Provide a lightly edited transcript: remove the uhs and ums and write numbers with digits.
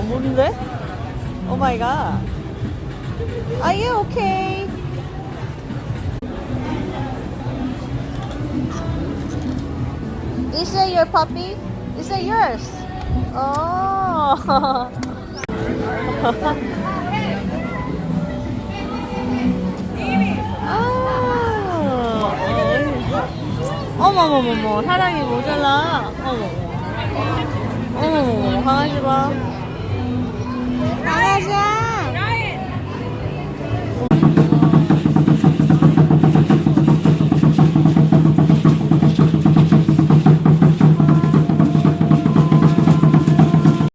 뭔데? 오 마이 갓. Are you okay? Is that your puppy? Is that yours? Oh. 어머머머머, 사랑이 모자라. 어머머. 어머머머, 강아지 봐. 강아지야.